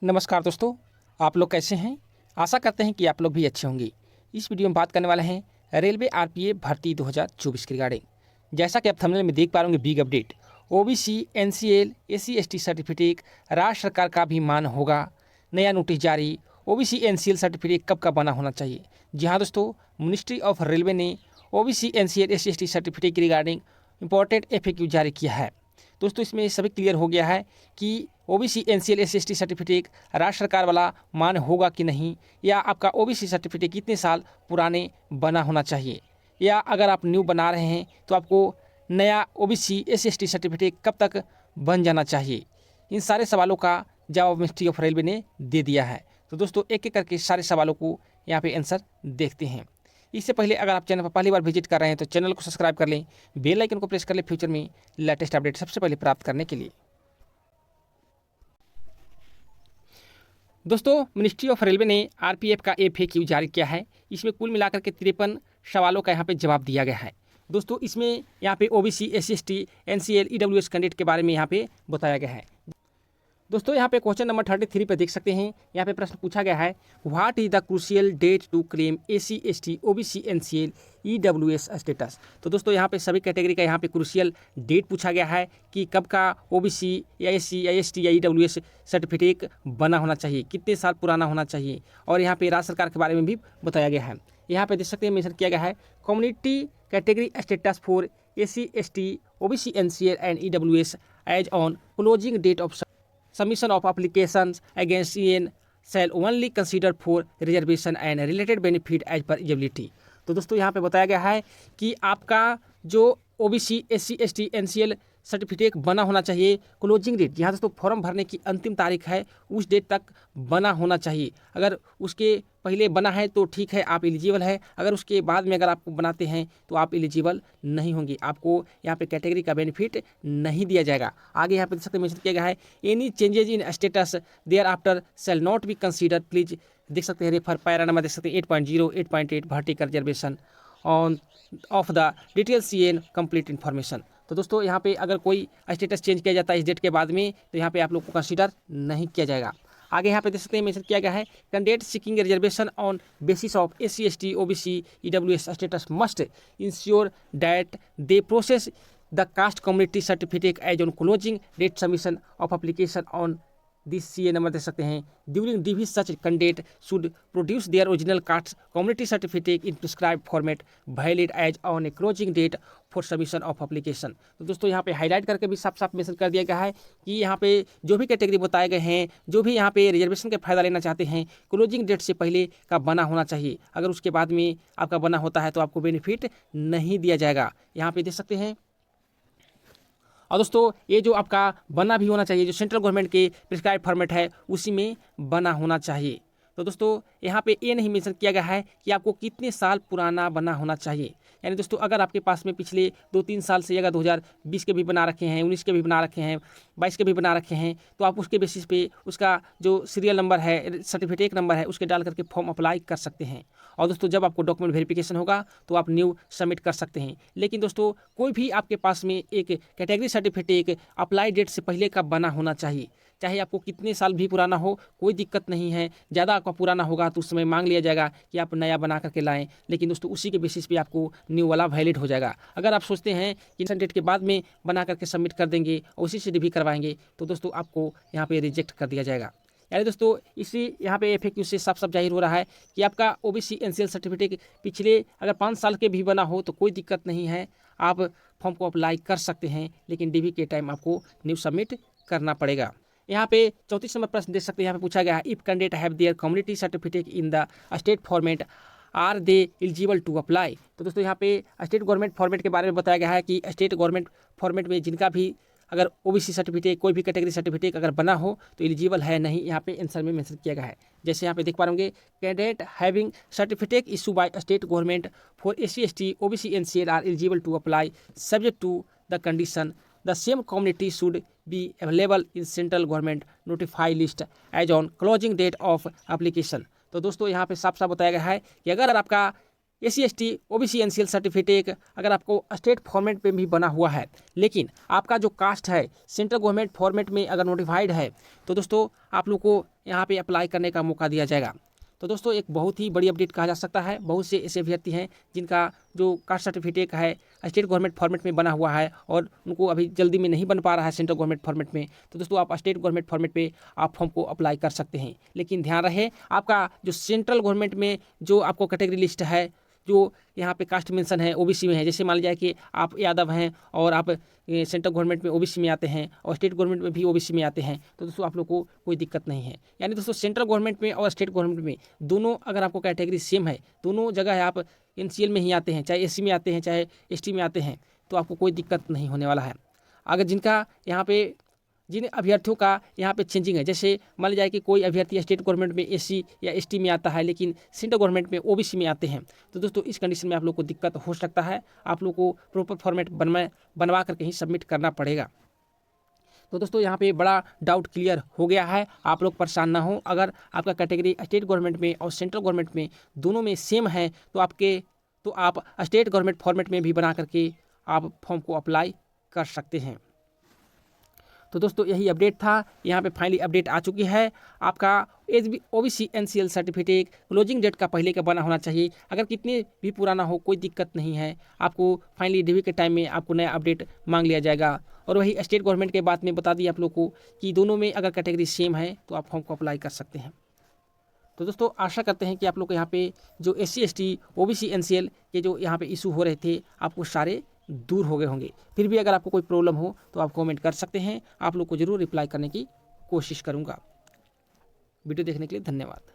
नमस्कार दोस्तों, आप लोग कैसे हैं। आशा करते हैं कि आप लोग भी अच्छे होंगे। इस वीडियो में बात करने वाले हैं रेलवे आरपीएफ भर्ती 2024 के रिगार्डिंग। जैसा कि आप थंबनेल में देख पा रहे होंगे, big update. OBC, NCL, SC ST certificate राज्य सरकार का भी मान होगा। नया नोटिस जारी। ओबीसी एनसीएल सर्टिफिकेट कब का बना होना चाहिए। जी हाँ दोस्तों, मिनिस्ट्री ऑफ रेलवे ने OBC, NCL, SC ST certificate के रिगार्डिंग इंपॉर्टेंट एफएक्यू जारी किया है। दोस्तों इसमें सभी क्लियर हो गया है कि OBC, NCL, SC ST certificate राज्य सरकार वाला मान होगा कि नहीं, या आपका ओबीसी सर्टिफिकेट कितने साल पुराने बना होना चाहिए, या अगर आप न्यू बना रहे हैं तो आपको नया ओबीसी, एससी एसटी सर्टिफिकेट कब तक बन जाना चाहिए। इन सारे सवालों का जवाब मिनिस्ट्री ऑफ रेलवे ने दे दिया है। तो दोस्तों एक एक करके सारे सवालों को यहाँ पे आंसर देखते हैं। इससे पहले अगर आप चैनल पर पहली बार विजिट कर रहे हैं तो चैनल को सब्सक्राइब कर लें, बेल आइकन को प्रेस कर लें फ्यूचर में लेटेस्ट अपडेट सबसे पहले प्राप्त करने के लिए। दोस्तों मिनिस्ट्री ऑफ रेलवे ने आरपीएफ का एफएक्यू जारी किया है। इसमें कुल मिलाकर के 53 सवालों का यहाँ पे जवाब दिया गया है। दोस्तों इसमें यहाँ पे OBC, SC ST, NCL, EWS candidate के बारे में यहाँ पे बताया गया है। दोस्तों यहाँ पे क्वेश्चन नंबर 33 पे देख सकते हैं। यहाँ पे प्रश्न पूछा गया है, what is the crucial date to claim SC ST, OBC, NCL, EWS status. तो दोस्तों यहाँ पे सभी कैटेगरी का यहाँ पे क्रूशियल डेट पूछा गया है कि कब का ओबीसी या एससी या एसटी या ईडब्ल्यूएस सर्टिफिकेट बना होना चाहिए, कितने साल पुराना होना चाहिए, और यहाँ पे राज्य सरकार के बारे में भी बताया गया है। यहाँ पे देख सकते हैं मेंशन किया गया है, community category status for SC ST, OBC, NCL and EWS as on closing date of submission of applications against EN shall only considered for reservation and related benefit as per eligibility। तो दोस्तों यहाँ पे बताया गया है कि आपका जो OBC, SC ST, NCL certificate बना होना चाहिए। क्लोजिंग डेट, यहाँ दोस्तों फॉर्म भरने की अंतिम तारीख है, उस डेट तक बना होना चाहिए। अगर उसके पहले बना है तो ठीक है, आप एलिजिबल है। अगर उसके बाद में अगर आप बनाते हैं तो आप एलिजिबल नहीं होंगे, आपको यहाँ पे कैटेगरी का बेनिफिट नहीं दिया जाएगा। आगे यहाँ पे देख सकते मेंशन किया गया है, any changes in status thereafter shall not be consider. Please देख सकते हैं रेफर पैरा नंबर देख सकते हैं 8.0, 8.8 भर्ती का reservation on off the detail CN complete information. तो दोस्तों यहाँ पे अगर कोई स्टेटस चेंज किया जाता है इस डेट के बाद में तो यहाँ पे आप लोग को कंसीडर नहीं किया जाएगा। आगे यहाँ पे देख सकते हैं मेंशन किया गया है, candidate seeking reservation on basis of SC ST, OBC, EWS status must ensure that they process the caste community certificate as on closing date submission of application on this CA number दे सकते हैं। During DV such candidate should produce their original caste community certificate in prescribe format valid as on a closing date for submission of application. तो दोस्तों यहाँ पे highlight करके भी साफ साफ मेंशन कर दिया गया है कि यहाँ पे जो भी कैटेगरी बताए गए हैं, जो भी यहाँ पे रिजर्वेशन का फायदा लेना चाहते हैं, क्लोजिंग डेट से पहले का बना होना चाहिए। अगर उसके बाद में आपका बना होता है तो आपको बेनिफिट नहीं दिया जाएगा, यहाँ पे देख सकते हैं। और दोस्तों ये जो आपका बना भी होना चाहिए, जो सेंट्रल गवर्नमेंट के प्रिस्क्राइब फॉर्मेट है उसी में बना होना चाहिए। तो दोस्तों यहाँ पे ये नहीं मेंशन किया गया है कि आपको कितने साल पुराना बना होना चाहिए। यानी दोस्तों अगर आपके पास में पिछले 2-3 साल से अगर 2020 के भी बना रखे हैं, 19 के भी बना रखे हैं, 22 के भी बना रखे हैं, तो आप उसके बेसिस पे उसका जो सीरियल नंबर है, सर्टिफिकेट नंबर है, उसके डाल करके फॉर्म अप्लाई कर सकते हैं। और दोस्तों जब आपको डॉक्यूमेंट वेरिफिकेशन होगा तो आप न्यू सबमिट कर सकते हैं। लेकिन दोस्तों कोई भी आपके पास में एक कैटेगरी सर्टिफिकेट अप्लाई डेट से पहले का बना होना चाहिए। चाहे आपको कितने साल भी पुराना हो, कोई दिक्कत नहीं है। ज़्यादा आपका पुराना होगा तो उस समय मांग लिया जाएगा कि आप नया बना करके लाएं, लेकिन दोस्तों उसी के बेसिस पे आपको न्यू वाला वैलिड हो जाएगा। अगर आप सोचते हैं कि डेट के बाद में बना करके सबमिट कर देंगे और उसी से भी करवाएंगे तो दोस्तों आपको यहाँ पे रिजेक्ट कर दिया जाएगा। यानी दोस्तों इसी यहाँ पे एफएक्यू से साफ साफ जाहिर हो रहा है कि आपका ओबीसी, एनसीएल सर्टिफिकेट पिछले अगर 5 साल के भी बना हो तो कोई दिक्कत नहीं है, आप फॉर्म को अप्लाई कर सकते हैं, लेकिन डीवी के टाइम आपको न्यू सबमिट करना पड़ेगा। यहाँ पे 34 नंबर प्रश्न देख सकते हैं। यहाँ पे पूछा गया है, if candidate have their community certificate in the state format are they eligible to apply. तो दोस्तों यहाँ पे स्टेट गवर्नमेंट फॉर्मेट के बारे में बताया गया है कि स्टेट गवर्नमेंट फॉर्मेट में जिनका भी अगर ओबीसी सर्टिफिकेट, कोई भी कैटेगरी सर्टिफिकेट अगर बना हो तो एलिजिबल है नहीं, यहाँ पे आंसर में मेंशन किया गया है। जैसे यहाँ पे देख पा रहे होंगे, candidate having certificate issue by state government for SC ST, OBC, NCL are eligible to apply subject to the condition the same community should be available in central government notify list as on closing date of application. तो दोस्तों यहाँ पे साफ साफ बताया गया है कि अगर आपका SC/ST OBC NCL सर्टिफिकेट अगर आपको स्टेट फॉर्मेट पे भी बना हुआ है, लेकिन आपका जो कास्ट है सेंट्रल गवर्नमेंट फॉर्मेट में अगर नोटिफाइड है, तो दोस्तों आप लोग को यहाँ पे अप्लाई करने का मौका दिया जाएगा। तो दोस्तों एक बहुत ही बड़ी अपडेट कहा जा सकता है। बहुत से ऐसे अभ्यर्थी हैं जिनका जो कास्ट सर्टिफिकेट है स्टेट गवर्नमेंट फॉर्मेट में बना हुआ है और उनको अभी जल्दी में नहीं बन पा रहा है सेंट्रल गवर्नमेंट फॉर्मेट में, तो दोस्तों आप स्टेट गवर्नमेंट फॉर्मेट पे आप फॉर्म को अप्लाई कर सकते हैं। लेकिन ध्यान रहे, आपका जो सेंट्रल गवर्नमेंट में जो आपको कैटेगरी लिस्ट है, जो यहाँ पे कास्ट मेंशन है ओबीसी में है, जैसे मान लिया कि आप यादव हैं और आप सेंट्रल गवर्नमेंट में ओबीसी में आते हैं और स्टेट गवर्नमेंट में भी ओबीसी में आते हैं, तो दोस्तों आप लोग को कोई दिक्कत नहीं है। यानी दोस्तों सेंट्रल गवर्नमेंट में और स्टेट गवर्नमेंट में दोनों अगर आपको कैटेगरी सेम है, दोनों जगह आप NCL में ही आते हैं, चाहे SC में आते हैं चाहे ST में आते हैं, तो आपको कोई दिक्कत नहीं होने वाला है। अगर जिनका यहाँ पे जिन अभ्यर्थियों का यहाँ पे चेंजिंग है, जैसे मान लिया जाए कि कोई अभ्यर्थी स्टेट गवर्नमेंट में SC या ST में आता है लेकिन सेंट्रल गवर्नमेंट में OBC में आते हैं, तो दोस्तों इस कंडीशन में आप लोग को दिक्कत हो सकता है। आप लोग को प्रॉपर फॉर्मेट बनवा करके ही सबमिट करना पड़ेगा। तो दोस्तों यहाँ पे बड़ा डाउट क्लियर हो गया है, आप लोग परेशान ना हो। अगर आपका कैटेगरी स्टेट गवर्नमेंट में और सेंट्रल गवर्नमेंट में दोनों में सेम है, तो आप स्टेट गवर्नमेंट फॉर्मेट में भी बना करके आप फॉर्म को अप्लाई कर सकते हैं। तो दोस्तों यही अपडेट था। यहाँ पे फाइनली अपडेट आ चुकी है। आपका OBC NCL certificate closing date का पहले का बना होना चाहिए। अगर कितने भी पुराना हो कोई दिक्कत नहीं है, आपको फाइनली डिवी के टाइम में आपको नया अपडेट मांग लिया जाएगा। और वही स्टेट गवर्नमेंट के बात में बता दी आप लोग को कि दोनों में अगर कैटेगरी सेम है तो आप फॉर्म को अप्लाई कर सकते हैं। तो दोस्तों आशा करते हैं कि आप लोग को यहाँ पे जो SC/ST OBC NCL के जो यहाँ पे इशू हो रहे थे आपको सारे दूर हो गए होंगे। फिर भी अगर आपको कोई प्रॉब्लम हो तो आप कमेंट कर सकते हैं, आप लोग को ज़रूर रिप्लाई करने की कोशिश करूँगा। वीडियो देखने के लिए धन्यवाद।